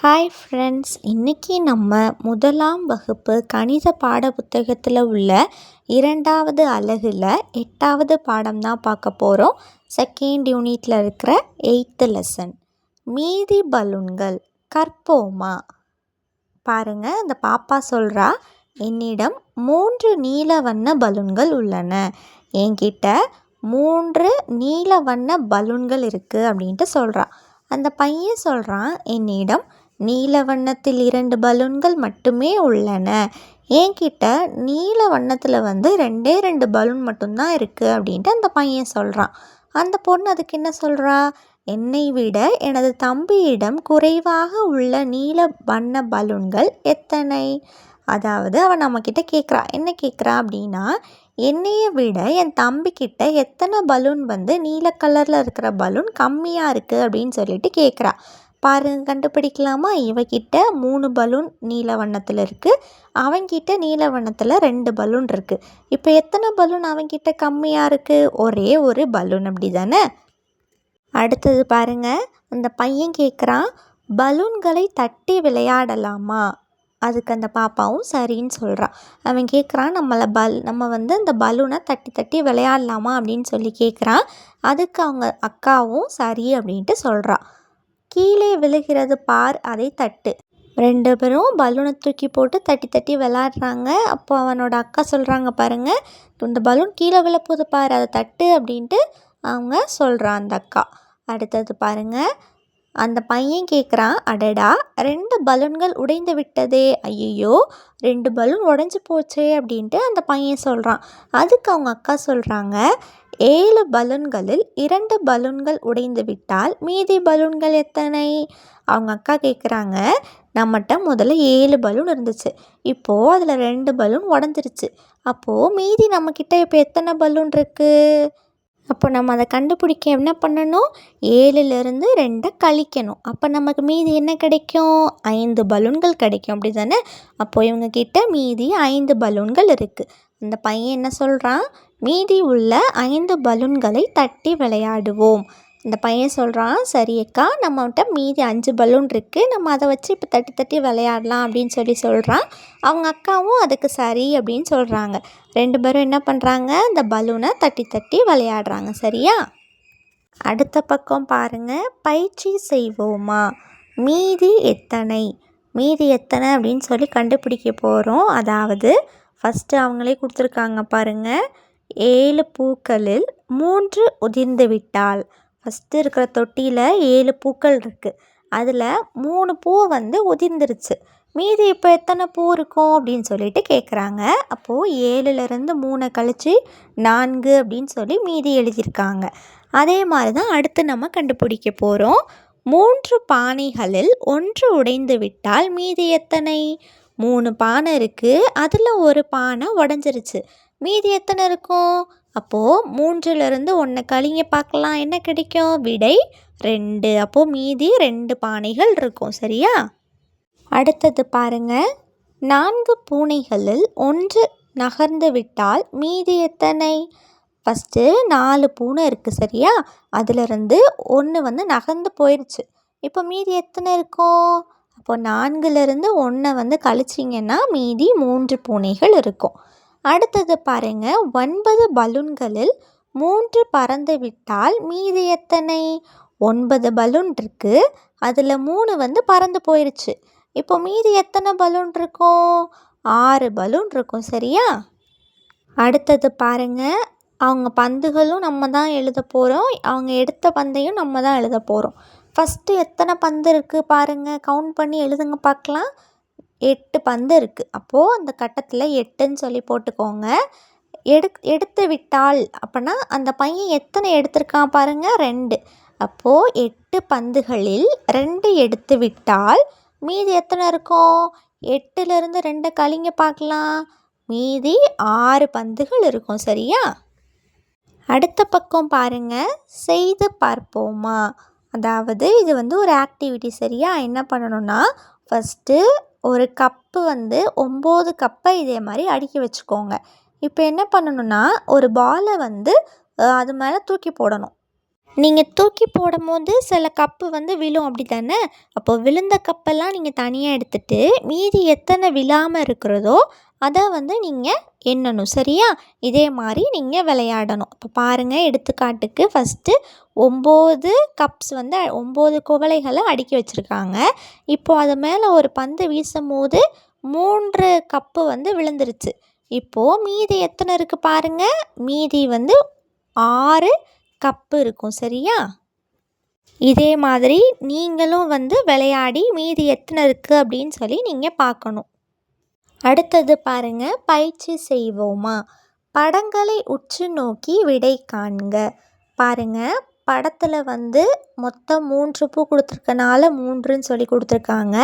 Hi friends, இன்றைக்கி நம்ம முதலாம் வகுப்பு கணித பாட புத்தகத்தில் உள்ள 2வது அலகில் 8வது பாடம் தான் பார்க்க போகிறோம். செகண்ட் யூனிட்டில் இருக்கிற 8th லெசன் மீதி பலூன்கள் கற்போமா. பாருங்கள், அந்த பாப்பா சொல்கிறா, என்னிடம் 3 நீல வண்ண பலூன்கள் உள்ளன. என்கிட்ட 3 நீல வண்ண பலூன்கள் இருக்குது அப்படின்ட்டு சொல்கிறா. அந்த பையன் சொல்கிறான், என்னிடம் நீல வண்ணத்தில் 2 பலூன்கள் மட்டுமே உள்ளன. என்கிட்ட நீல வண்ணத்தில் 2 பலூன் மட்டும்தான் இருக்குது அப்படின்ட்டு அந்த பையன் சொல்கிறான். அந்த பொண்ணு அதுக்கு என்ன சொல்கிறா, என்னை விட எனது தம்பியிடம் குறைவாக உள்ள நீல வண்ண பலூன்கள் எத்தனை? அதாவது அவன் நம்மக்கிட்ட கேட்குறா. என்ன கேட்குறா அப்படின்னா, என்னையை விட என் தம்பிக்கிட்ட எத்தனை பலூன் நீல கலரில் இருக்கிற பலூன் கம்மியாக இருக்குது அப்படின்னு சொல்லிட்டு கேட்குறா. பாருங்க, கண்டுபிடிக்கலாமா? இவகிட்ட 3 பலூன் நீல வண்ணத்தில் இருக்குது, அவன்கிட்ட நீல வண்ணத்தில் 2 பலூன் இருக்குது. இப்போ எத்தனை பலூன் அவன்கிட்ட கம்மியாக இருக்குது? ஒரே ஒரு பலூன், அப்படி தானே? அடுத்தது பாருங்கள், அந்த பையன் கேட்குறான், பலூன்களை தட்டி விளையாடலாமா? அதுக்கு அந்த பாப்பாவும் சரின்னு சொல்கிறான். அவன் கேட்குறான், நம்ம அந்த பலூனை தட்டி தட்டி விளையாடலாமா அப்படின்னு சொல்லி கேட்குறான். அதுக்கு அவங்க அக்காவும் சரி அப்படின்ட்டு சொல்கிறான். கீழே விழுகிறது பார், அதை தட்டு. 2 பேரும் பலூனை தூக்கி போட்டு தட்டி தட்டி விளையாடுறாங்க. அப்போ அவனோட அக்கா சொல்கிறாங்க, பாருங்கள், இந்த பலூன் கீழே விழப்போது பார், அதை தட்டு அப்படின்ட்டு அவங்க சொல்கிறான் அந்த அக்கா. அடுத்தது பாருங்கள், அந்த பையன் கேட்குறான், அடடா 2 பலூன்கள் உடைந்து விட்டதே, ஐயோ 2 பலூன் உடஞ்சி போச்சே அப்படின்ட்டு அந்த பையன் சொல்கிறான். அதுக்கு அவங்க அக்கா சொல்கிறாங்க, 7 பலூன்களில் 2 பலூன்கள் உடைந்து விட்டால் மீதி பலூன்கள் எத்தனை? அவங்க அக்கா கேட்குறாங்க, நம்மகிட்ட முதல்ல 7 பலூன் இருந்துச்சு, இப்போது அதில் 2 பலூன் உடஞ்சிருச்சு, அப்போது மீதி நம்மக்கிட்ட இப்போ எத்தனை பலூன் இருக்குது? அப்போ நம்ம அதை கண்டுபிடிக்க என்ன பண்ணணும்? 7லேருந்து 2 கழிக்கணும். அப்போ நமக்கு மீதி என்ன கிடைக்கும்? 5 பலூன்கள் கிடைக்கும், அப்படி தானே? அப்போது இவங்கக்கிட்ட மீதி 5 பலூன்கள் இருக்குது. அந்த பையன் என்ன சொல்கிறான், மீதி உள்ள 5 பலூன்களை தட்டி விளையாடுவோம். இந்த பையன் சொல்கிறான், சரி அக்கா, நம்மகிட்ட மீதி 5 பலூன் இருக்குது, நம்ம அதை வச்சு இப்போ தட்டி தட்டி விளையாடலாம் அப்படின்னு சொல்கிறான். அவங்க அக்காவும் அதுக்கு சரி அப்படின்னு சொல்கிறாங்க. 2 பேரும் என்ன பண்ணுறாங்க, அந்த பலூனை தட்டி தட்டி விளையாடுறாங்க. சரியா? அடுத்த பக்கம் பாருங்கள், பயிற்சி செய்வோமா. மீதி எத்தனை? மீதி எத்தனை அப்படின்னு சொல்லி கண்டுபிடிக்க போகிறோம். அதாவது ஃபஸ்ட்டு அவங்களே கொடுத்துருக்காங்க பாருங்கள், 7 பூக்களில் 3 உதிர்ந்து விட்டால். ஃபஸ்ட்டு இருக்கிற தொட்டியில் 7 பூக்கள் இருக்குது, அதில் 3 பூ உதிர்ந்துருச்சு, மீதி இப்போ எத்தனை பூ இருக்கும் அப்படின்னு சொல்லிட்டு கேட்குறாங்க. அப்போது 7லேருந்து 3 கழித்து 4 அப்படின்னு சொல்லி மீதி எழுதியிருக்காங்க. அதே மாதிரி தான் அடுத்து நம்ம கண்டுபிடிக்க போகிறோம். 3 பானைகளில் 1 உடைந்து விட்டால் மீதி எத்தனை? 3 பானை இருக்குது, அதில் ஒரு பானை உடஞ்சிருச்சு, மீதி எத்தனை இருக்கும்? அப்போது 3லேருந்து 1 கழிங்க பார்க்கலாம், என்ன கிடைக்கும்? விடை 2. அப்போது மீதி 2 பானைகள் இருக்கும். சரியா? அடுத்தது பாருங்கள், 4 பூனைகளில் 1 நகர்ந்து விட்டால் மீதி எத்தனை? ஃபஸ்ட்டு 4 பூனை இருக்குது, சரியா? அதிலிருந்து 1 நகர்ந்து போயிடுச்சு, இப்போ மீதி எத்தனை இருக்கும்? அப்போ 4லேருந்து 1 கழிச்சிங்கன்னா மீதி 3 பூனைகள் இருக்கும். அடுத்தது பாருங்கள், 9 பலூன்களில் 3 பறந்து விட்டால் மீதி எத்தனை? 9 பலூன் இருக்குது, அதில் 3 பறந்து போயிடுச்சு, இப்போ மீதி எத்தனை பலூன் இருக்கும்? 6 பலூன் இருக்கும். சரியா? அடுத்தது பாருங்கள், அவங்க பந்துகளும் நம்ம தான் எழுத போகிறோம், அவங்க எடுத்த பந்தையும் நம்ம தான் எழுத போகிறோம். ஃபஸ்ட்டு எத்தனை பந்து இருக்குது பாருங்கள், கவுண்ட் பண்ணி எழுதுங்க பார்க்கலாம். 8 பந்து இருக்குது. அப்போது அந்த கட்டத்தில் 8ன்னு சொல்லி போட்டுக்கோங்க. எடுத்து விட்டால் அப்படின்னா அந்த பையன் எத்தனை எடுத்திருக்கான் பாருங்கள், 2. அப்போது 8 பந்துகளில் 2 எடுத்து விட்டால் மீதி எத்தனை இருக்கும்? 8லேருந்து 2 கழிங்க பார்க்கலாம், மீதி 6 பந்துகள் இருக்கும். சரியா? அடுத்த பக்கம் பாருங்கள், செய்து பார்ப்போமா. அதாவது இது ஒரு ஆக்டிவிட்டி. சரியா? என்ன பண்ணணும்னா, ஃபஸ்ட்டு ஒரு கப்பு 9 கப்பை இதே மாதிரி அடுக்கி வச்சுக்கோங்க. இப்போ என்ன பண்ணணும்னா, ஒரு பாலை அது மேலே தூக்கி போடணும். நீங்கள் தூக்கி போடும்போது சில கப்பு வந்து விழும் அப்படி தானே. அப்போது விழுந்த கப்பெல்லாம் நீங்கள் தனியாக எடுத்துட்டு மீதி எத்தனை விழாமல் இருக்கிறதோ அதை வந்து நீங்கள் எண்ணணும் சரியா. இதே மாதிரி நீங்கள் விளையாடணும். இப்போ பாருங்கள், எடுத்துக்காட்டுக்கு ஃபஸ்ட்டு 9 கப்ஸ் வந்து 9 குவளைகளை அடுக்கி வச்சுருக்காங்க. இப்போது அது மேலே ஒரு பந்து வீசும் போது 3 கப்பு வந்து விழுந்துருச்சு. இப்போது மீதி எத்தனை இருக்குது பாருங்கள். மீதி வந்து 6 கப்பு இருக்கும் சரியா. இதே மாதிரி நீங்களும் வந்து விளையாடி மீதி எத்தனை இருக்குது அப்படின்னு சொல்லி நீங்கள் பார்க்கணும். அடுத்தது பாருங்கள், பயிற்சி செய்வோமா. படங்களை உற்று நோக்கி விடை காண்க. பாருங்கள், படத்தில் வந்து மொத்தம் 3 பூ கொடுத்துருக்கனால 3ன்னு சொல்லி கொடுத்துருக்காங்க.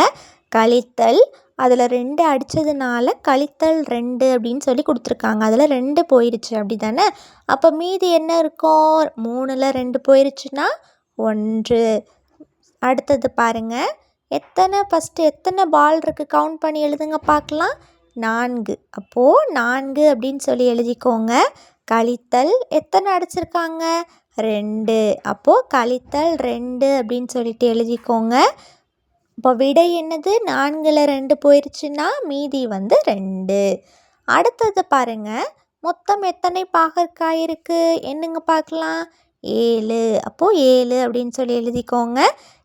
கழித்தல் அதில் 2 அடித்ததுனால கழித்தல் 2 அப்படின்னு சொல்லி கொடுத்துருக்காங்க. அதில் 2 போயிடுச்சு அப்படி தானே. அப்போ மீதி என்ன இருக்கும்? 3ல் 2 போயிடுச்சுன்னா 1. அடுத்தது பாருங்கள், ஃபஸ்ட்டு எத்தனை பால் இருக்குது கவுண்ட் பண்ணி எழுதுங்க பார்க்கலாம். 4. அப்போது 4 அப்படின்னு சொல்லி எழுதிக்கோங்க. கழித்தல் எத்தனை அடிச்சிருக்காங்க? 2. அப்போது கழித்தல் 2 அப்படின்னு சொல்லிட்டு எழுதிக்கோங்க. இப்போ விடை என்னது? 4ல் 2 போயிடுச்சுன்னா மீதி வந்து 2. அடுத்தது பாருங்கள், மொத்தம் எத்தனை பாகற்காய் இருக்குது என்னங்க பார்க்கலாம். 7. அப்போது 7 அப்படின்னு சொல்லி எழுதிக்கோங்க.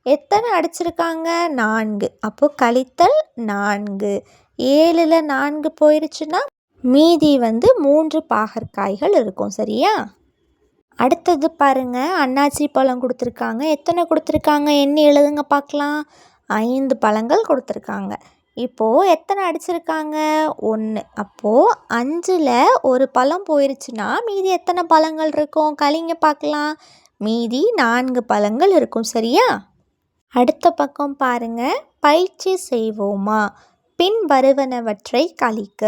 எத்தனை அடிச்சிருக்காங்க? 4. அப்போது கழித்தல் 4. 7ல் 4 போயிடுச்சுன்னா மீதி வந்து 3 பாகற்காய்கள் இருக்கும் சரியா. அடுத்தது பாருங்கள், அன்னாச்சி பழம் கொடுத்துருக்காங்க. எத்தனை கொடுத்துருக்காங்க எண்ணி எழுதுங்க பார்க்கலாம். 5 பழங்கள் கொடுத்துருக்காங்க. இப்போது எத்தனை அடிச்சிருக்காங்க? 1. அப்போது 5ல் ஒரு பழம் போயிடுச்சுன்னா மீதி எத்தனை பழங்கள் இருக்கும் கழிங்க பார்க்கலாம். மீதி 4 பழங்கள் இருக்கும் சரியா. அடுத்த பக்கம் பாருங்கள், பயிற்சி செய்வோமா. பின் வருவனவற்றை கழிக்க.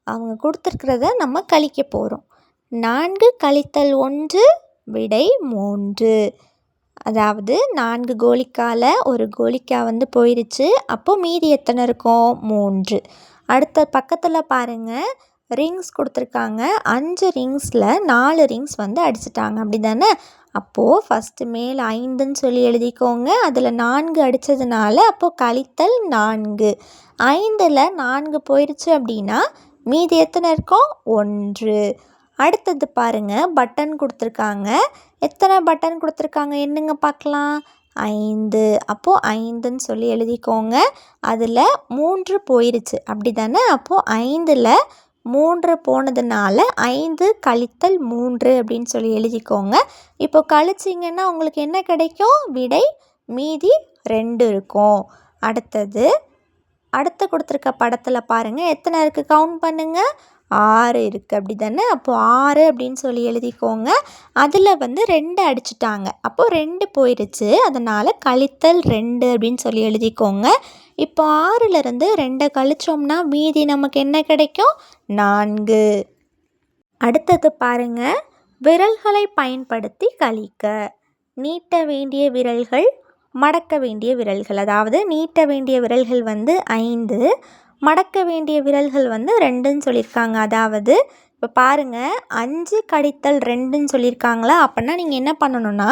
அவங்க கொடுத்துருக்கிறத நம்ம கழிக்க போகிறோம். 4 கழித்தல் 1 விடை 3. அதாவது 4 கோலிக்கால் ஒரு கோலிக்கா வந்து போயிடுச்சு. அப்போது மீதி எத்தனை இருக்கும்? 3. அடுத்த பக்கத்தில் பாருங்கள், ரிங்ஸ் கொடுத்துருக்காங்க. 5 ரிங்ஸில் 4 ரிங்ஸ் வந்து அடிச்சிட்டாங்க அப்படி தானே. அப்போது ஃபஸ்ட்டு மேலே 5ன்னு சொல்லி எழுதிக்கோங்க. அதில் 4 அடித்ததுனால அப்போது கழித்தல் 4. 5ல் 4 போயிடுச்சு அப்படின்னா மீதி எத்தனை இருக்கும்? 1. அடுத்தது பாருங்கள், பட்டன் கொடுத்துருக்காங்க. எத்தனை பட்டன் கொடுத்துருக்காங்க என்னங்க பார்க்கலாம். 5. அப்போது 5ன்னு சொல்லி எழுதிக்கோங்க. அதில் 3 போயிடுச்சு அப்படி தானே. அப்போது 5ல் 3 போனதுனால 5 கழித்தல் 3 அப்படின்னு சொல்லி எழுதிக்கோங்க. இப்போ கழிச்சிங்கன்னா உங்களுக்கு என்ன கிடைக்கும்? விடை மீதி 2 இருக்கும். அடுத்து கொடுத்துருக்க படத்தில் பாருங்கள், எத்தனை இருக்குது கவுண்ட் பண்ணுங்கள். 6 இருக்குது அப்படி தானே. அப்போது 6 அப்படின்னு சொல்லி எழுதிக்கோங்க. அதில் வந்து 2 அடிச்சிட்டாங்க. அப்போது 2 போயிடுச்சு. அதனால் கழித்தல் 2 அப்படின்னு சொல்லி எழுதிக்கோங்க. இப்போ 6லேருந்து 2 கழிச்சோம்னா மீதி நமக்கு என்ன கிடைக்கும்? 4. அடுத்தது பாருங்கள், விரல்களை பயன்படுத்தி கழிக்க. நீட்ட வேண்டிய விரல்கள், மடக்க வேண்டிய விரல்கள். அதாவது நீட்ட வேண்டிய விரல்கள் வந்து 5, மடக்க வேண்டிய விரல்கள் வந்து 2ன்னு சொல்லியிருக்காங்க. அதாவது இப்போ பாருங்கள், 5 கழித்தல் 2ன்னு சொல்லியிருக்காங்களா. அப்படின்னா நீங்கள் என்ன பண்ணணும்னா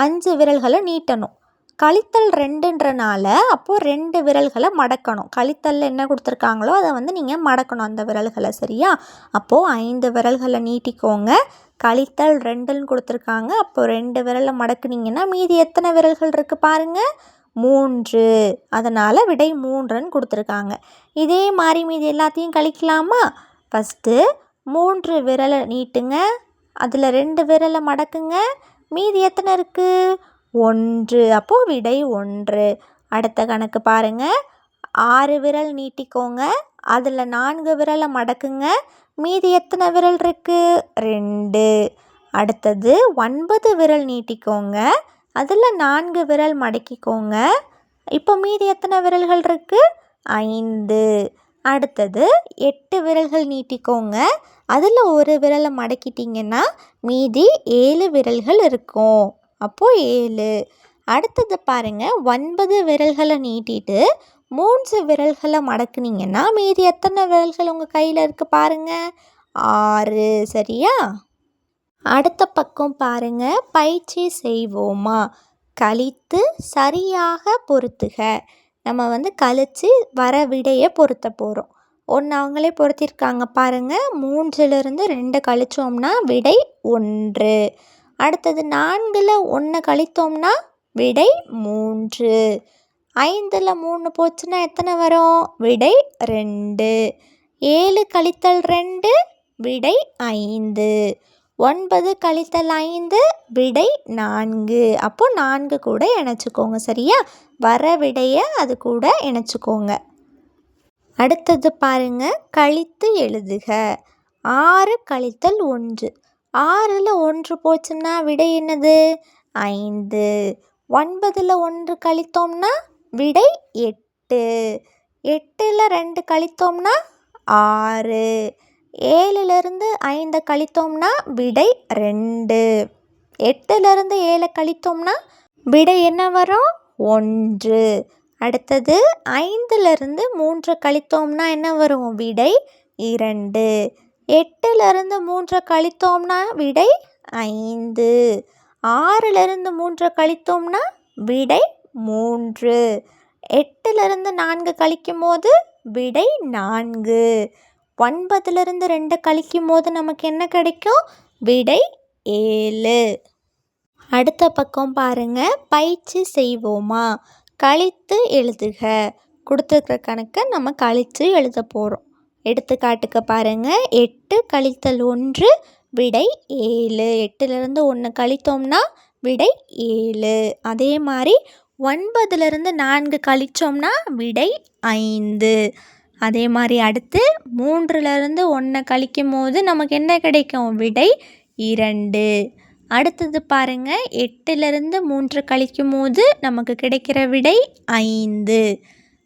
5 விரல்களை நீட்டணும். கழித்தல் 2ன்றனால அப்போது 2 விரல்களை மடக்கணும். கழித்தலில் என்ன கொடுத்துருக்காங்களோ அதை வந்து நீங்கள் மடக்கணும் அந்த விரல்களை சரியா. அப்போது 5 விரல்களை நீட்டிக்கோங்க. கழித்தல் 2ன்னு கொடுத்துருக்காங்க. அப்போது 2 விரலை மடக்குனிங்கன்னா மீதி எத்தனை விரல்கள் இருக்குது பாருங்கள். 3. அதனால் விடை 3ன்னு கொடுத்துருக்காங்க. இதே மாதிரி மீதி எல்லாத்தையும் கழிக்கலாமா. ஃபஸ்ட்டு 3 விரலை நீட்டுங்க. அதில் 2 விரலை மடக்குங்க. மீதி எத்தனை இருக்குது? 1. அப்போது விடை 1. அடுத்த கணக்கு பாருங்கள், 6 விரல் நீட்டிக்கோங்க. அதில் 4 விரலை மடக்குங்க. மீதி எத்தனை விரல் இருக்குது? 2. அடுத்தது 9 விரல் நீட்டிக்கோங்க. அதில் 4 விரல் மடக்கிக்கோங்க. இப்போ மீதி எத்தனை விரல்கள் இருக்குது? 5. அடுத்தது 8 விரல்கள் நீட்டிக்கோங்க. அதில் ஒரு விரலை மடக்கிட்டிங்கன்னா மீதி 7 விரல்கள் இருக்கும். அப்போது 7. அடுத்தது பாருங்கள், 9 விரல்களை நீட்டிட்டு 3 விரல்களை மடக்குனிங்கன்னா மீதி எத்தனை விரல்கள் உங்கள் கையில் இருக்குது பாருங்கள். 6. சரியா. அடுத்த பக்கம் பாருங்க, பயிற்சி செய்வோமா, கழித்து சரியாக பொருத்துக. நம்ம வந்து கழித்து வர விடையை பொருத்த போகிறோம். ஒன்று அவங்களே பொருத்தியிருக்காங்க பாருங்க. 3லிருந்து 2 கழிச்சோம்னா விடை 1. அடுத்தது 4ல் 1 கழித்தோம்னா விடை 3. 5ல் 3 போச்சுன்னா எத்தனை வரும்? விடை 2. 7 கழித்தல் 2 விடை 5. 9 கழித்தல் 5 விடை 4. அப்போது 4 கூட இணைச்சிக்கோங்க. சரியா? வர விடையை அது கூட இணைச்சிக்கோங்க. அடுத்தது பாருங்க, கழித்து எழுதுக. 6 கழித்தல் 1. 6ல் 1 போச்சுன்னா விடை என்னது? 5. 9ல் 1 கழித்தோம்னா விடை 8. 8ல் 2 கழித்தோம்னா 6. 7லிருந்து 5 கழித்தோம்னா விடை 2. 8லிருந்து 7 கழித்தோம்னா விடை என்ன வரும்? 1. அடுத்தது 5லிருந்து 3 கழித்தோம்னா என்ன வரும்? விடை 2. 8லிருந்து 3 கழித்தோம்னா விடை 5. 6லிருந்து 3 கழித்தோம்னா விடை 3. 8லிருந்து 4 கழிக்கும் போது விடை 4. 9லிருந்து 2 கழிக்கும் போது நமக்கு என்ன கிடைக்கும்? விடை 7. அடுத்த பக்கம் பாருங்க, பயிற்சி செய்வோமா, கழித்து எழுதுக. கொடுத்துருக்குற கணக்கை நம்ம கழித்து எழுத போகிறோம். எடுத்துக்காட்டுக்கு பாருங்கள், 8 கழித்தல் 1 விடை 7. 8லிருந்து 1 கழித்தோம்னா விடை 7. அதே மாதிரி 9லிருந்து 4 கழித்தோம்னா விடை 5. அதே மாதிரி அடுத்து 3லிருந்து 1 கழிக்கும் போது நமக்கு என்ன கிடைக்கும்? விடை 2. அடுத்தது பாருங்கள், 8லிருந்து 3 கழிக்கும் போது நமக்கு கிடைக்கிற விடை 5.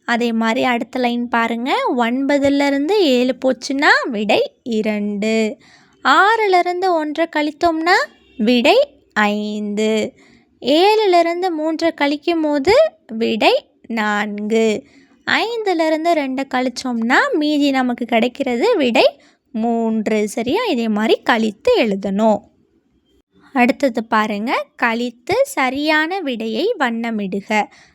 அதே மாதிரி அடுத்த லைன் பாருங்கள், 9லிருந்து 7 போச்சுன்னா விடை 2. 6லிருந்து 1 கழித்தோம்னா விடை 5. 7லிருந்து 3 கழிக்கும் போது விடை 4. 5லிருந்து 2 கழிச்சோம்னா மீதி நமக்கு கிடைக்கிறது விடை 3. சரியா? இதே மாதிரி கழித்து எழுதணும். அடுத்தது பாருங்கள், கழித்து சரியான விடையை வண்ணமிடுக.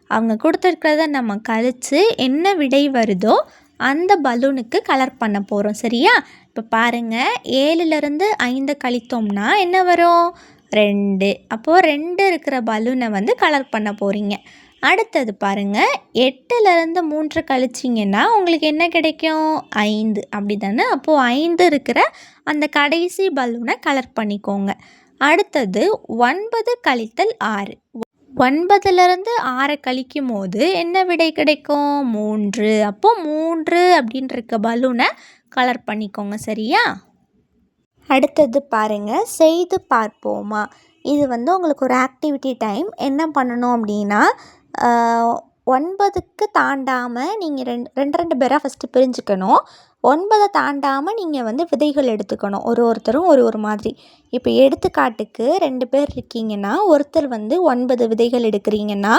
அவங்க கொடுத்துருக்கிறத நம்ம கழித்து என்ன விடை வருதோ அந்த பலூனுக்கு கலர் பண்ண போகிறோம். சரியா? இப்போ பாருங்கள், 7லிருந்து 5 கழித்தோம்னா என்ன வரும்? 2. அப்போது 2 இருக்கிற பலூனை வந்து கலர் பண்ண போகிறீங்க. அடுத்தது பாருங்கள், 8லிருந்து 3 கழிச்சிங்கன்னா உங்களுக்கு என்ன கிடைக்கும்? 5. அப்படி தானே? அப்போது 5 இருக்கிற அந்த கடைசி பலூனை கலர் பண்ணிக்கோங்க. அடுத்தது 9 கழித்தல் 6. 9லிருந்து 6 கழிக்கும் போது என்ன விடை கிடைக்கும்? 3. அப்போது 3 அப்படின்ற இருக்க பலூனை கலர் பண்ணிக்கோங்க. சரியா? அடுத்தது பாருங்கள், செய்து பார்ப்போமா. இது வந்து உங்களுக்கு ஒரு ஆக்டிவிட்டி டைம். என்ன பண்ணணும் அப்படின்னா, 9க்கு தாண்டாமல் நீங்கள் ரெண்டு பேராக ஃபஸ்ட்டு பிரிஞ்சுக்கணும். 9 தாண்டாமல் நீங்கள் வந்து விதைகள் எடுத்துக்கணும். ஒருத்தரும் ஒரு மாதிரி. இப்போ எடுத்துக்காட்டுக்கு 2 பேர் இருக்கீங்கன்னா, ஒருத்தர் வந்து 9 விதைகள் எடுக்கிறீங்கன்னா,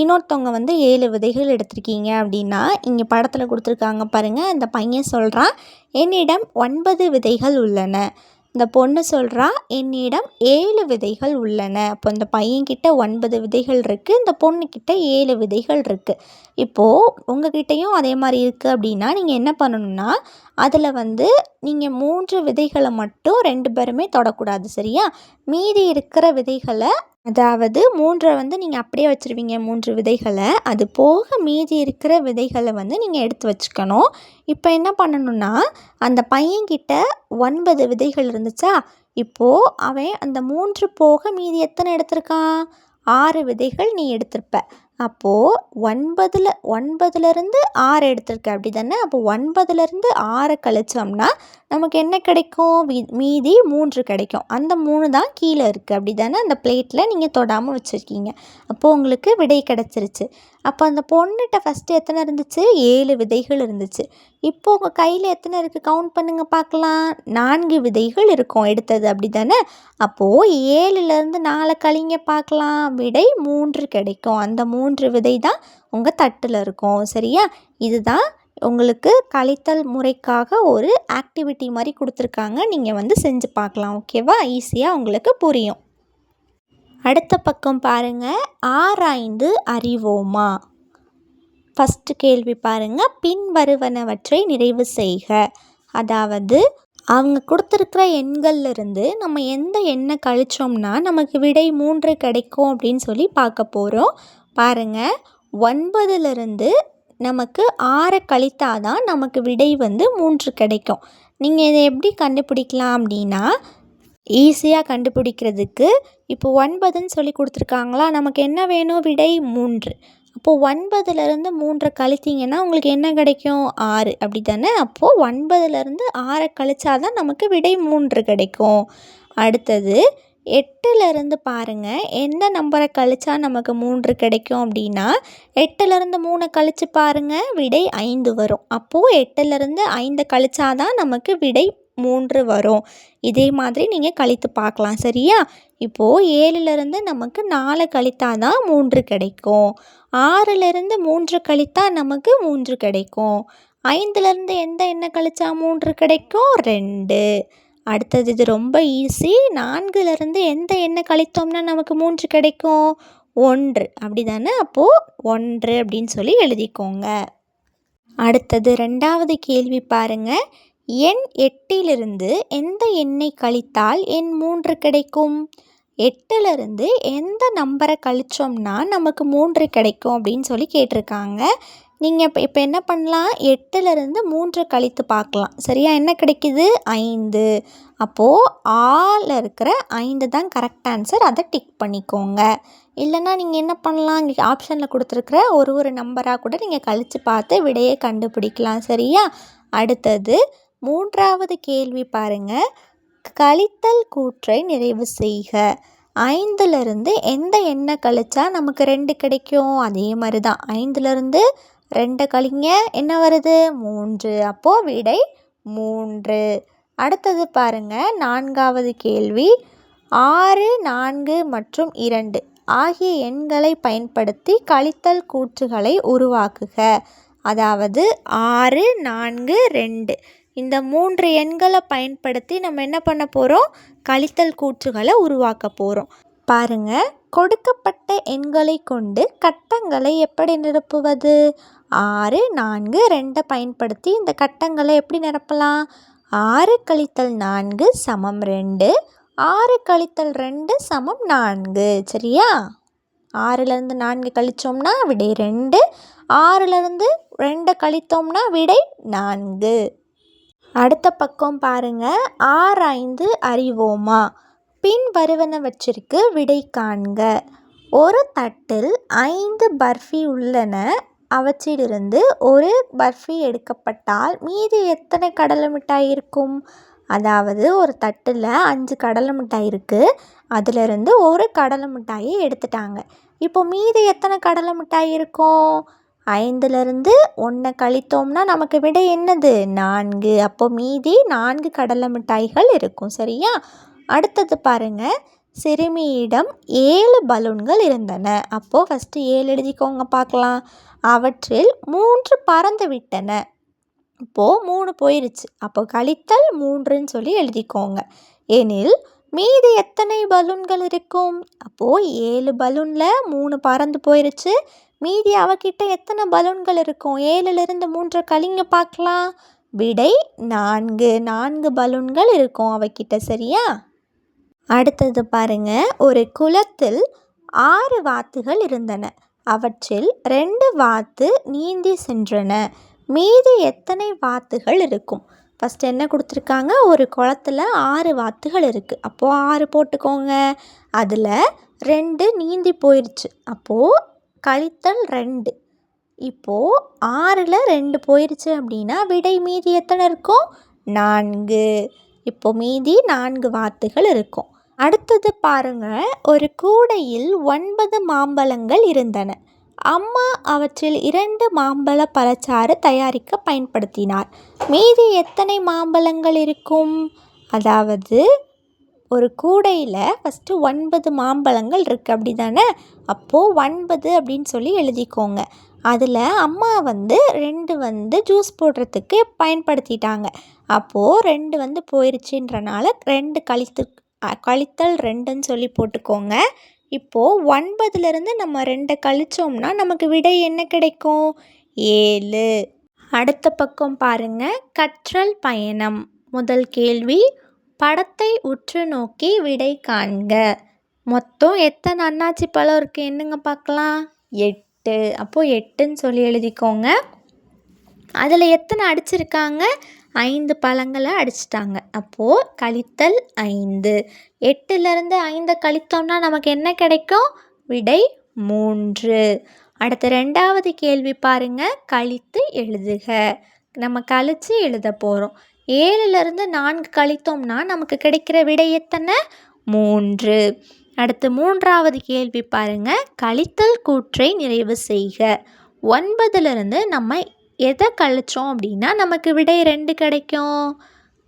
இன்னொருத்தவங்க வந்து 7 விதைகள் எடுத்திருக்கீங்க அப்படின்னா, இங்கே படத்தில் கொடுத்துருக்காங்க பாருங்கள். இந்த பையன் சொல்கிறான், என்னிடம் 9 விதைகள் உள்ளன. இந்த பொண்ணு சொல்கிறா, என்னிடம் 7 விதைகள் உள்ளன. அப்போ இந்த பையன்கிட்ட 9 விதைகள் இருக்குது, இந்த பொண்ணுக்கிட்ட 7 விதைகள் இருக்குது. இப்போது உங்ககிட்டையும் அதே மாதிரி இருக்குது அப்படின்னா நீங்கள் என்ன பண்ணணும்னா, அதில் வந்து நீங்கள் 3 விதைகளை மட்டும் 2 பேருமே தொடக்கூடாது. சரியா? மீதி இருக்கிற விதைகளை, அதாவது 3 வந்து நீங்கள் அப்படியே வச்சுருவீங்க. 3 விதைகளை, அது போக மீதி இருக்கிற விதைகளை வந்து நீங்கள் எடுத்து வச்சுக்கணும். இப்போ என்ன பண்ணணும்னா, அந்த பையன்கிட்ட 9 விதைகள் இருந்துச்சா, இப்போது அவன் அந்த 3 போக மீதி எத்தனை எடுத்திருக்கான்? 6 விதைகள் நீ எடுத்திருப்ப. அப்போது 9லிருந்து 6 எடுத்திருக்க. அப்படி தானே? அப்போ 9லிருந்து 6 கழிச்சோம்னா நமக்கு என்ன கிடைக்கும்? மீதி 3 கிடைக்கும். அந்த 3 தான் கீழே இருக்குது. அப்படி தானே? அந்த பிளேட்டில் நீங்கள் தொடாமல் வச்சுருக்கீங்க. அப்போது உங்களுக்கு விடை கிடச்சிருச்சு. அப்போ அந்த பொண்ணுகிட்ட ஃபஸ்ட்டு எத்தனை இருந்துச்சு? 7 விதைகள் இருந்துச்சு. இப்போது உங்கள் கையில் எத்தனை இருக்குது? கவுண்ட் பண்ணுங்கள் பார்க்கலாம். 4 விதைகள் இருக்கும் எடுத்தது. அப்படி தானே? அப்போது 7லிருந்து 4 கழிங்க பார்க்கலாம். விடை 3 கிடைக்கும். அந்த 3 விதை தான் உங்கள் தட்டில் இருக்கும். சரியா? இதுதான் உங்களுக்கு கழித்தல் முறைக்காக ஒரு ஆக்டிவிட்டி மாதிரி கொடுத்துருக்காங்க. நீங்கள் செஞ்சு பார்க்கலாம். ஓகேவா? ஈஸியாக உங்களுக்கு புரியும். அடுத்த பக்கம் பாருங்கள். ஆராய்ந்து அறிவோமா. ஃபஸ்ட்டு கேள்வி பாருங்கள். பின்வருவனவற்றை நிறைவு செய்க. அதாவது அவங்க கொடுத்துருக்கிற எண்கள்லேருந்து நம்ம எந்த எண்ணை கழிச்சோம்னா நமக்கு விடை 3 கிடைக்கும் அப்படின்னு சொல்லி பார்க்க போகிறோம். பாருங்கள், 9லிருந்து நமக்கு 6 கழித்தாதான் நமக்கு விடை 3 கிடைக்கும். நீங்கள் இதை எப்படி கண்டுபிடிக்கலாம் அப்படின்னா, ஈஸியாக கண்டுபிடிக்கிறதுக்கு இப்போ 9ன்னு சொல்லி கொடுத்துருக்காங்களா, நமக்கு என்ன வேணும்? விடை 3. அப்போது 9லிருந்து 3 கழித்திங்கன்னா உங்களுக்கு என்ன கிடைக்கும்? 6 அப்படி தானே? அப்போது 9லிருந்து 6 கழிச்சாதான் நமக்கு விடை 3 கிடைக்கும். அடுத்தது 8லிருந்து பாருங்கள், எந்த நம்பரை கழிச்சா நமக்கு 3 கிடைக்கும் அப்படின்னா, 8லிருந்து 3 கழித்து பாருங்கள், விடை 5 வரும். அப்போது 8லிருந்து 5 கழிச்சாதான் நமக்கு விடை 3 வரும். இதே மாதிரி நீங்கள் கழித்து பார்க்கலாம். சரியா? இப்போது 7லிருந்து நமக்கு 4 கழித்தாதான் 3 கிடைக்கும். 6லிருந்து 3 கழித்தா நமக்கு 3 கிடைக்கும். 5லிருந்து எந்த எண்ணை கழிச்சா 3 கிடைக்கும்? 2. அடுத்தது இது ரொம்ப ஈஸி. 4லிருந்து எந்த எண்ணை கழித்தோம்னா நமக்கு 3 கிடைக்கும்? 1. அப்படி தானே? அப்போது 1 அப்படின்னு சொல்லி எழுதிக்கோங்க. அடுத்தது 2வது கேள்வி பாருங்கள். எண் 8லிருந்து எந்த எண்ணை கழித்தால் எண் 3 கிடைக்கும்? 8லிருந்து எந்த நம்பரை கழிச்சோம்னா நமக்கு 3 கிடைக்கும் அப்படின்னு சொல்லி கேட்டிருக்காங்க. நீங்கள் இப்போ என்ன பண்ணலாம்? 8லிருந்து 3 கழித்து பார்க்கலாம். சரியா? என்ன கிடைக்குது? 5. அப்போது ஆல இருக்கிற 5 தான் கரெக்ட் ஆன்சர். அதை டிக் பண்ணிக்கோங்க. இல்லைன்னா நீங்கள் என்ன பண்ணலாம்? இங்கே ஆப்ஷனில் கொடுத்துருக்குற ஒரு நம்பராக கூட நீங்கள் கழித்து பார்த்து விடையை கண்டுபிடிக்கலாம். சரியா? அடுத்தது 3வது கேள்வி பாருங்கள். கழித்தல் கூற்றை நிறைவு செய்க. 5லிருந்து எந்த எண்ணை கழிச்சா நமக்கு 2 கிடைக்கும்? அதே மாதிரி தான். 5லிருந்து 2 கழிங்க, என்ன வருது? 3. அப்போது விடை 3. அடுத்தது பாருங்கள். 4வது கேள்வி. 6, 4 மற்றும் 2 ஆகிய எண்களை பயன்படுத்தி கழித்தல் கூற்றுகளை உருவாக்குக. அதாவது 6, 4, 2 இந்த 3 எண்களை பயன்படுத்தி நம்ம என்ன பண்ண போகிறோம்? கழித்தல் கூற்றுகளை உருவாக்க போகிறோம். பாருங்கள், கொடுக்கப்பட்ட எண்களை கொண்டு கட்டங்களை எப்படி நிரப்புவது? 6, 4, 2 பயன்படுத்தி இந்த கட்டங்களை எப்படி நிரப்பலாம்? 6 கழித்தல் 4 சமம் 2, 6 கழித்தல் 2 சமம் 4. சரியா? 6லிருந்து 4 கழித்தோம்னா விடை 2, 6லிருந்து 2 கழித்தோம்னா விடை 4. அடுத்த பக்கம் பாருங்கள். ஆராய்ந்து அறிவோமா. பின் வருவனவற்றிற்கு விடை காண்க. ஒரு தட்டில் 5 பர்ஃபி உள்ளன. அவற்றிலிருந்து ஒரு பர்ஃபி எடுக்கப்பட்டால் மீதி எத்தனை கடலை மிட்டாய் இருக்கும்? அதாவது ஒரு தட்டில் 5 கடலை மிட்டாய் இருக்குது. அதிலிருந்து ஒரு கடலை மிட்டாயை எடுத்துட்டாங்க. இப்போ மீதி எத்தனை கடலை மிட்டாய் இருக்கும்? 5லிருந்து 1 கழித்தோம்னா நமக்கு விடை என்னது? 4. அப்போ மீதி 4 கடலை மிட்டாய்கள் இருக்கும். சரியா? அடுத்தது பாருங்கள். சிறுமியிடம் 7 பலூன்கள் இருந்தன. அப்போது ஃபஸ்ட்டு 7 எழுதிக்கோங்க பார்க்கலாம். அவற்றில் 3 பறந்து விட்டன. இப்போது 3 போயிடுச்சு. அப்போ கழித்தல் 3ன்னு சொல்லி எழுதிக்கோங்க. எனில் மீதி எத்தனை பலூன்கள் இருக்கும்? அப்போது 7 பலூனில் 3 பறந்து போயிடுச்சு. மீதி அவகிட்ட எத்தனை பலூன்கள் இருக்கும்? 7லிருந்து 3 கழிங்க பார்க்கலாம். விடை 4. 4 பலூன்கள் இருக்கும் அவகிட்ட. சரியா? அடுத்தது பாருங்க. ஒரு குளத்தில் 6 வாத்துகள் இருந்தன. அவற்றில் 2 வாத்து நீந்தி சென்றன. மீதி எத்தனை வாத்துகள் இருக்கும்? ஃபஸ்ட் என்ன கொடுத்துருக்காங்க? ஒரு குளத்தில் 6 வாத்துகள் இருக்குது. அப்போது 6 போட்டுக்கோங்க. அதில் 2 நீந்தி போயிடுச்சு. அப்போது கழித்தல் 2. இப்போது 6ல் 2 போயிடுச்சு அப்படின்னா விடை மீதி எத்தனை இருக்கும்? 4. இப்போ மீதி 4 வாத்துகள் இருக்கும். அடுத்தது பாருங்கள். ஒரு கூடையில் 9 மாம்பழங்கள் இருந்தன. அம்மா அவற்றில் 2 மாம்பழ பழச்சாறு தயாரிக்க பயன்படுத்தினார். மீதி எத்தனை மாம்பழங்கள் இருக்கும்? அதாவது ஒரு கூடையில் ஃபஸ்ட்டு 9 மாம்பழங்கள் இருக்குது அப்படி தானே? அப்போது 9 அப்படின்னு சொல்லி எழுதிக்கோங்க. அதில் அம்மா 2 ஜூஸ் போடுறதுக்கு பயன்படுத்திட்டாங்க. அப்போது 2 போயிடுச்சுன்றனால 2 கழித்தல் 2ன்னு சொல்லி போட்டுக்கோங்க. இப்போது 9லேருந்து நம்ம 2 கழிச்சோம்னா நமக்கு விடை என்ன கிடைக்கும்? 7. அடுத்த பக்கம் பாருங்க. கற்றல் பயணம். முதல் கேள்வி, படத்தை உற்று நோக்கி விடை காண்க. மொத்தம் எத்தனை அன்னாச்சி பழம் இருக்குது? என்னங்க பார்க்கலாம். 8. அப்போது 8ன்னு சொல்லி எழுதிக்கோங்க. அதில் எத்தனை அடிச்சிருக்காங்க? 5 பழங்களை அடிச்சிட்டாங்க. அப்போது கழித்தல் 5. 8லேருந்து 5 கழித்தோம்னா நமக்கு என்ன கிடைக்கும்? விடை 3. அடுத்த 2வது கேள்வி பாருங்க. கழித்து எழுதுக. நம்ம கழித்து எழுத போகிறோம். 7லேருந்து 4 கழித்தோம்னா நமக்கு கிடைக்கிற விடை எத்தனை? 3. அடுத்து 3வது கேள்வி பாருங்க. கழித்தல் கூற்றை நிறைவு செய்க. 9லேருந்து நம்ம எதை கழித்தோம் அப்படின்னா நமக்கு விடை 2 கிடைக்கும்.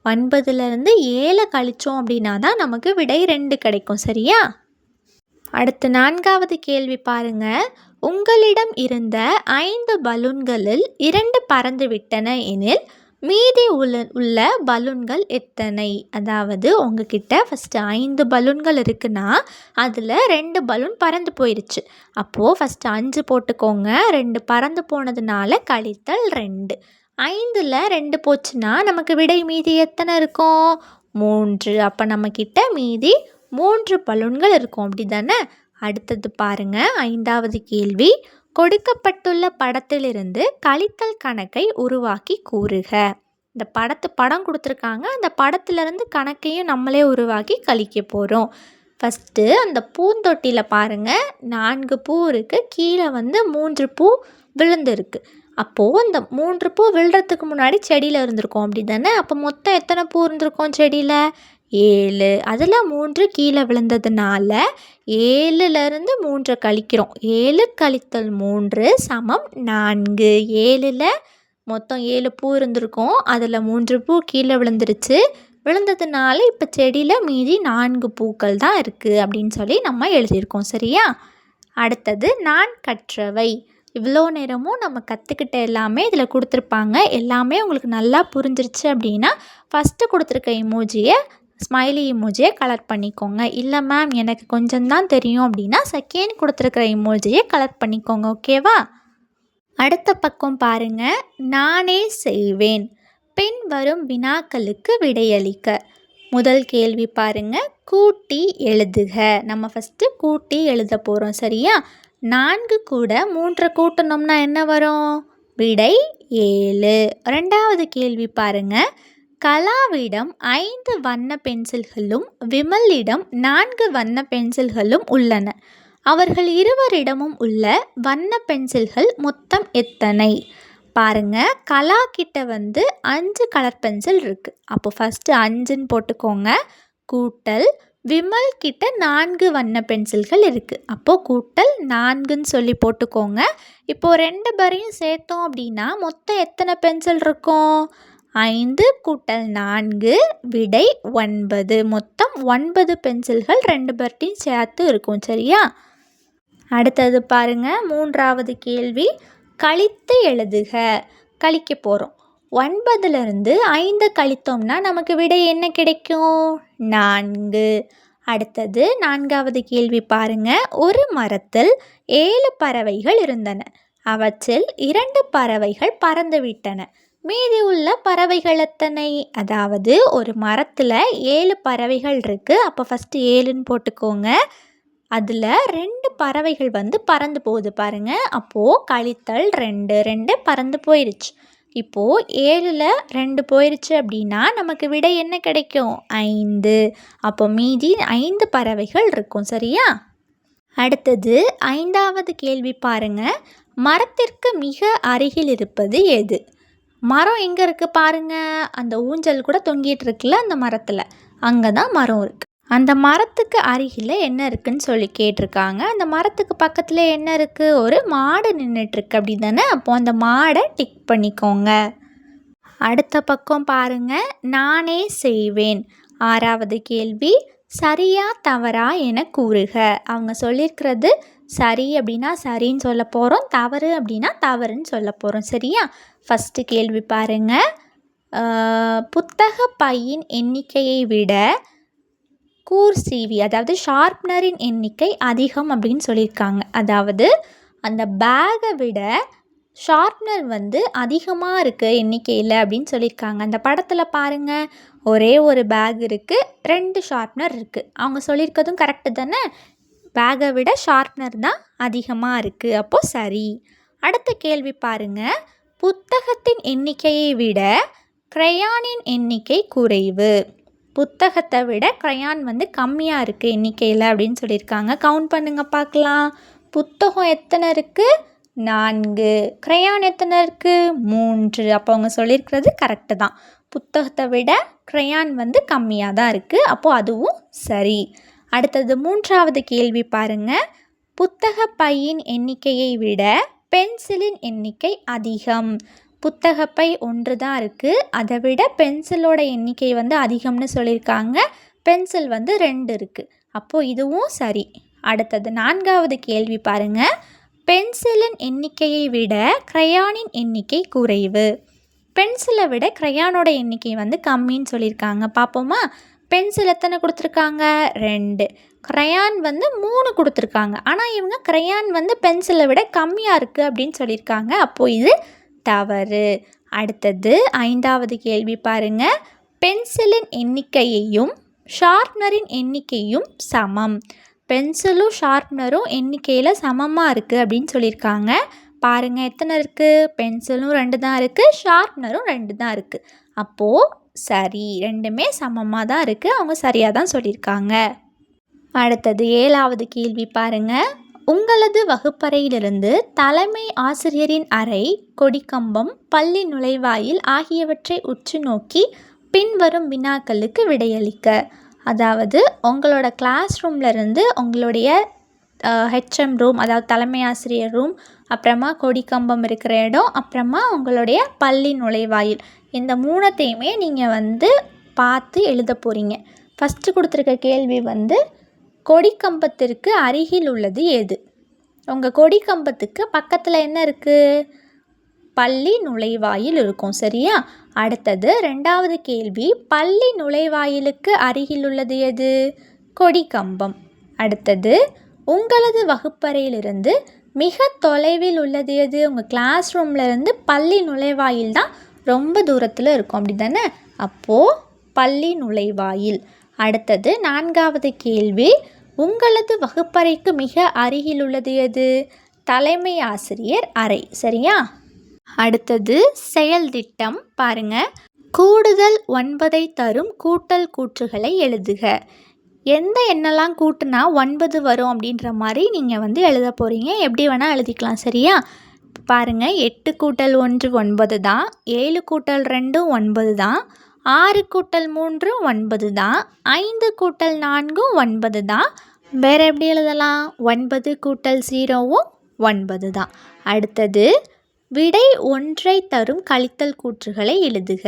9லேருந்து 7 கழித்தோம் அப்படின்னா தான் நமக்கு விடை 2 கிடைக்கும். சரியா? அடுத்து 4வது கேள்வி பாருங்க. உங்களிடம் இருந்த 5 பலூன்களில் 2 பறந்து விட்டன எனில் மீதி உள்ள பலூன்கள் எத்தனை? அதாவது உங்ககிட்ட ஃபஸ்ட்டு 5 பலூன்கள் இருக்குன்னா அதில் 2 பலூன் பறந்து போயிடுச்சு. அப்போது ஃபஸ்ட்டு 5 போட்டுக்கோங்க. 2 பறந்து போனதுனால கழித்தல் 2. 5ல் 2 போச்சுன்னா நமக்கு விடை மீதி எத்தனை இருக்கும்? 3. அப்போ நம்மக்கிட்ட மீதி 3 பலூன்கள் இருக்கும். அப்படி தானே? அடுத்தது பாருங்கள். 5வது கேள்வி. கொடுக்கப்பட்டுள்ள படத்திலிருந்து கழித்தல் கணக்கை உருவாக்கி கூறுக. இந்த படம் கொடுத்துருக்காங்க. அந்த படத்திலிருந்து கணக்கையும் நம்மளே உருவாக்கி கழிக்க போகிறோம். ஃபஸ்ட்டு அந்த பூந்தொட்டியில் பாருங்கள். 4 பூ இருக்குது. கீழே 3 பூ விழுந்துருக்கு. அப்போது இந்த 3 பூ விழுறதுக்கு முன்னாடி செடியில் இருந்திருக்கும். அப்படி தானே? அப்போ மொத்தம் எத்தனை பூ இருந்திருக்கும் செடியில்? 7. அதில் 3 கீழே விழுந்ததுனால 7லேருந்து 3 கழிக்கிறோம். 7 கழித்தல் 3 சமம் 4. 7ல் மொத்தம் 7 பூ இருந்திருக்கும். அதில் 3 பூ கீழே விழுந்ததுனால இப்போ செடியில் மீதி 4 பூக்கள் தான் இருக்குது அப்படின்னு சொல்லி நம்ம எழுதியிருக்கோம். சரியா? அடுத்தது நான் கற்றவை. இவ்வளோ நேரமும் நம்ம கற்றுக்கிட்ட எல்லாமே இதில் கொடுத்துருப்பாங்க. எல்லாமே உங்களுக்கு நல்லா புரிஞ்சிருச்சு அப்படின்னா ஃபஸ்ட்டு கொடுத்துருக்க இமோஜியை ஸ்மைலி இமோஜியை கலர் பண்ணிக்கோங்க. இல்லை மேம் எனக்கு கொஞ்சம் தான் தெரியும் அப்படின்னா செகண்ட் கொடுத்துருக்கிற இமோஜியை கலர் பண்ணிக்கோங்க. ஓகேவா? அடுத்த பக்கம் பாருங்கள். நானே செய்வேன். பின் வரும் வினாக்களுக்கு விடையளிக்க. முதல் கேள்வி பாருங்கள். கூட்டி எழுதுக. நம்ம ஃபஸ்ட்டு கூட்டி எழுத போகிறோம். சரியா? 4 கூட 3 கூட்டணும்னா என்ன வரும்? விடை 7. 2வது கேள்வி பாருங்கள். கலாவிடம் 5 வண்ண பென்சில்களும் விமலிடம் 4 வண்ண பென்சில்களும் உள்ளன. அவர்கள் இருவரிடமும் உள்ள வண்ண பென்சில்கள் மொத்தம் எத்தனை? பாருங்கள். கலா கிட்ட 5 கலர் பென்சில் இருக்குது. அப்போ ஃபஸ்ட்டு 5ன்னு போட்டுக்கோங்க. கூட்டல் விமல் கிட்ட 4 வண்ண பென்சில்கள் இருக்குது. அப்போது கூட்டல் 4ன்னு சொல்லி போட்டுக்கோங்க. இப்போது 2 பேரையும் சேர்த்தோம் அப்படின்னா மொத்தம் எத்தனை பென்சில் இருக்கும்? 5 கூட்டல் 4 விடை 9. மொத்தம் 9 பென்சில்கள் 2 பேர்ட்டையும் சேர்த்து இருக்கும். சரியா? அடுத்தது பாருங்கள். 3வது கேள்வி. கழித்து எழுதுக. கழிக்க போகிறோம். 9லேருந்து 5 கழித்தோம்னா நமக்கு விடை என்ன கிடைக்கும்? 4. அடுத்தது 4வது கேள்வி பாருங்கள். ஒரு மரத்தில் 7 பறவைகள் இருந்தன. அவற்றில் 2 பறவைகள் பறந்துவிட்டன. மீதி உள்ள பறவைகள் எத்தனை? அதாவது ஒரு மரத்தில் 7 பறவைகள் இருக்குது. அப்போ ஃபஸ்ட்டு 7ன்னு போட்டுக்கோங்க. அதில் 2 பறவைகள் பறந்து போகுது பாருங்கள். அப்போது கழித்தல் 2 பறந்து போயிடுச்சு. இப்போது 7ல் 2 போயிடுச்சு அப்படின்னா நமக்கு விடை என்ன கிடைக்கும்? 5. அப்போ மீதி 5 பறவைகள் இருக்கும். சரியா? அடுத்தது 5வது கேள்வி பாருங்கள். மரத்திற்கு மிக அருகில் இருப்பது எது? மரம் எங்கே இருக்குது பாருங்கள். அந்த ஊஞ்சல் கூட தொங்கிட்டு இருக்குல்ல அந்த மரத்தில், அங்கே தான் மரம் இருக்குது. அந்த மரத்துக்கு அருகில் என்ன இருக்குதுன்னு சொல்லி கேட்டிருக்காங்க. அந்த மரத்துக்கு பக்கத்தில் என்ன இருக்குது? ஒரு மாடு நின்றுட்டுருக்கு. அப்படி தானே? அப்போது அந்த மாடை டிக் பண்ணிக்கோங்க. அடுத்த பக்கம் பாருங்கள். நானே செய்வேன். 6வது கேள்வி. சரியா தவறா என கூறுக. அவங்க சொல்லியிருக்கிறது சரி அப்படின்னா சரின்னு சொல்ல போகிறோம், தவறு அப்படின்னா தவறுன்னு சொல்ல போகிறோம். சரியா? ஃபஸ்ட்டு கேள்வி பாருங்கள். புத்தக பையின் எண்ணிக்கையை விட கூர்சீவி அதாவது ஷார்ப்னரின் எண்ணிக்கை அதிகம் அப்படின்னு சொல்லியிருக்காங்க. அதாவது அந்த பேக்கை விட ஷார்ப்னர் வந்து அதிகமாக இருக்குது எண்ணிக்கையில் அப்படின்னு சொல்லியிருக்காங்க. அந்த படத்தில் பாருங்கள், ஒரே ஒரு பேக் இருக்குது, 2 ஷார்ப்னர் இருக்குது. அவங்க சொல்லியிருக்கிறதும் கரெக்டு தானே? பேக்கை விட ஷார்ப்னர் தான் அதிகமாக இருக்குது. அப்போது சரி. அடுத்த கேள்வி பாருங்கள். புத்தகத்தின் எண்ணிக்கையை விட க்ரையானின் எண்ணிக்கை குறைவு. புத்தகத்தை விட க்ரையான் வந்து கம்மியாக இருக்குது எண்ணிக்கையில் அப்படின்னு சொல்லியிருக்காங்க. கவுண்ட் பண்ணுங்க பார்க்கலாம். புத்தகம் எத்தனை இருக்குது? 4. க்ரையான் எத்தனை இருக்குது? 3. அப்போ அவங்க சொல்லியிருக்கிறது கரெக்டு தான். புத்தகத்தை விட க்ரையான் வந்து கம்மியாக தான் இருக்குது. அப்போது அதுவும் சரி. அடுத்தது 3வது கேள்வி பாருங்கள். புத்தக பையின் எண்ணிக்கையை விட பென்சிலின் எண்ணிக்கை அதிகம். புத்தகப்பை 1 தான் இருக்குது, அதை விட பென்சிலோட எண்ணிக்கை வந்து அதிகம்னு சொல்லியிருக்காங்க. பென்சில் வந்து 2 இருக்குது. அப்போது இதுவும் சரி. அடுத்தது 4வது கேள்வி பாருங்கள். பென்சிலின் எண்ணிக்கையை விட க்ரையானின் எண்ணிக்கை குறைவு. பென்சிலை விட க்ரையானோட எண்ணிக்கை வந்து கம்மின்னு சொல்லியிருக்காங்க. பார்ப்போமா? பென்சில் எத்தனை கொடுத்துருக்காங்க? 2. க்ரையான் வந்து 3 கொடுத்துருக்காங்க. ஆனால் இவங்க க்ரையான் வந்து பென்சிலை விட கம்மியாக இருக்குது அப்படின்னு சொல்லியிருக்காங்க. அப்போது இது தவறு. அடுத்தது 5வது கேள்வி பாருங்கள். பென்சிலின் எண்ணிக்கையையும் ஷார்ப்னரின் எண்ணிக்கையும் சமம். பென்சிலும் ஷார்ப்னரும் எண்ணிக்கையில் சமமாக இருக்குது அப்படின்னு சொல்லியிருக்காங்க. பாருங்கள் எத்தனை இருக்குது? பென்சிலும் 2 தான் இருக்குது, ஷார்ப்னரும் 2 தான் இருக்குது. அப்போது சரி, ரெண்டுமே சமமாக தான் இருக்குது. அவங்க சரியாக தான் சொல்லியிருக்காங்க. அடுத்தது 7வது கேள்வி பாருங்கள். உங்களது வகுப்பறையிலிருந்து தலைமை ஆசிரியரின் அறை, கொடிக்கம்பம், பள்ளி நுழைவாயில் ஆகியவற்றை உற்று நோக்கி பின்வரும் வினாக்களுக்கு விடையளிக்க. அதாவது உங்களோட கிளாஸ் ரூம்லேருந்து உங்களுடைய ஹெச்எம் ரூம், அதாவது தலைமை ஆசிரியர் ரூம், அப்புறமா கொடிக்கம்பம் இருக்கிற இடம், அப்புறமா உங்களுடைய பள்ளி நுழைவாயில், இந்த 3த்தையுமே நீங்கள் வந்து பார்த்து எழுத போகிறீங்க. ஃபஸ்ட்டு கொடுத்துருக்க கேள்வி வந்து கொடிக்கம்பத்திற்கு அருகில் உள்ளது எது? உங்கள் கொடிக்கம்பத்துக்கு பக்கத்தில் என்ன இருக்குது? பள்ளி நுழைவாயில் இருக்கும். சரியா? அடுத்தது 2வது கேள்வி, பள்ளி நுழைவாயிலுக்கு அருகில் உள்ளது எது? கொடிக்கம்பம். அடுத்தது, உங்களது வகுப்பறையிலிருந்து மிக தொலைவில் உள்ளது எது? உங்கள் கிளாஸ் ரூம்லேருந்து பள்ளி நுழைவாயில் தான் ரொம்ப தூரத்தில் இருக்கும், அப்படி தானே? அப்போது பள்ளி நுழைவாயில். அடுத்தது 4வது கேள்வி, உங்களது வகுப்பறைக்கு மிக அருகில் உள்ளது எது? தலைமை ஆசிரியர் அறை. சரியா? அடுத்தது செயல் திட்டம் பாருங்கள். கூடுதல் 9ஐ தரும் கூட்டல் கூற்றுகளை எழுதுக. எந்த எண்ணெல்லாம் கூட்டுனா 9 வரும் அப்படின்ற மாதிரி நீங்கள் வந்து எழுத போகிறீங்க. எப்படி வேணால் எழுதிக்கலாம். சரியா? பாருங்கள், 8 கூட்டல் 1 9 தான், 7 கூட்டல் 2 9 தான், 6 கூட்டல் 3 9 தான், 5 கூட்டல் 4 9 தான். வேறு எப்படி எழுதலாம்? 9 கூட்டல் 0வும் 9 தான். அடுத்தது, விடை 1ஐ தரும் கழித்தல் கூற்றுகளை எழுதுக.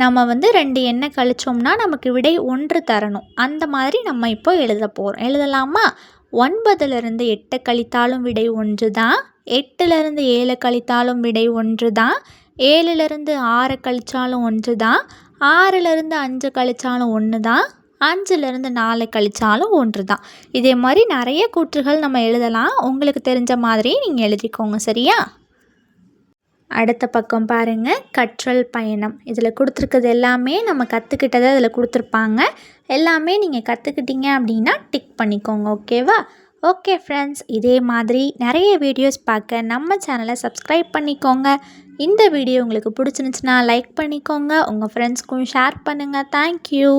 நம்ம வந்து 2 எண்ணை கழிச்சோம்னா நமக்கு விடை 1 தரணும். அந்த மாதிரி நம்ம இப்போ எழுத போகிறோம். எழுதலாமா? 9லிருந்து 8 கழித்தாலும் விடை 1 தான், 8லிருந்து 7 கழித்தாலும் விடை 1 தான், 7லிருந்து 6 கழித்தாலும் 1 தான், 6லிருந்து 5 கழித்தாலும் 1 தான், 5லிருந்து 4 கழித்தாலும் 1 தான். இதே மாதிரி நிறைய கூற்றுகள் நம்ம எழுதலாம். உங்களுக்கு தெரிஞ்ச மாதிரி நீங்கள் எழுதிக்கோங்க. சரியா? அடுத்த பக்கம் பாருங்கள், கற்றல் பயணம். இதில் கொடுத்துருக்கிறது எல்லாமே நம்ம கற்றுக்கிட்டதை இதில் கொடுத்துருப்பாங்க. எல்லாமே நீங்கள் கற்றுக்கிட்டீங்க அப்படின்னா டிக் பண்ணிக்கோங்க. ஓகேவா? ஓகே ஃப்ரெண்ட்ஸ், இதே மாதிரி நிறைய வீடியோஸ் பார்க்க நம்ம சேனலை சப்ஸ்கிரைப் பண்ணிக்கோங்க. இந்த வீடியோ உங்களுக்கு பிடிச்சிருந்துச்சுன்னா லைக் பண்ணிக்கோங்க. உங்கள் ஃப்ரெண்ட்ஸ்க்கும் ஷேர் பண்ணுங்கள். தேங்க்யூ.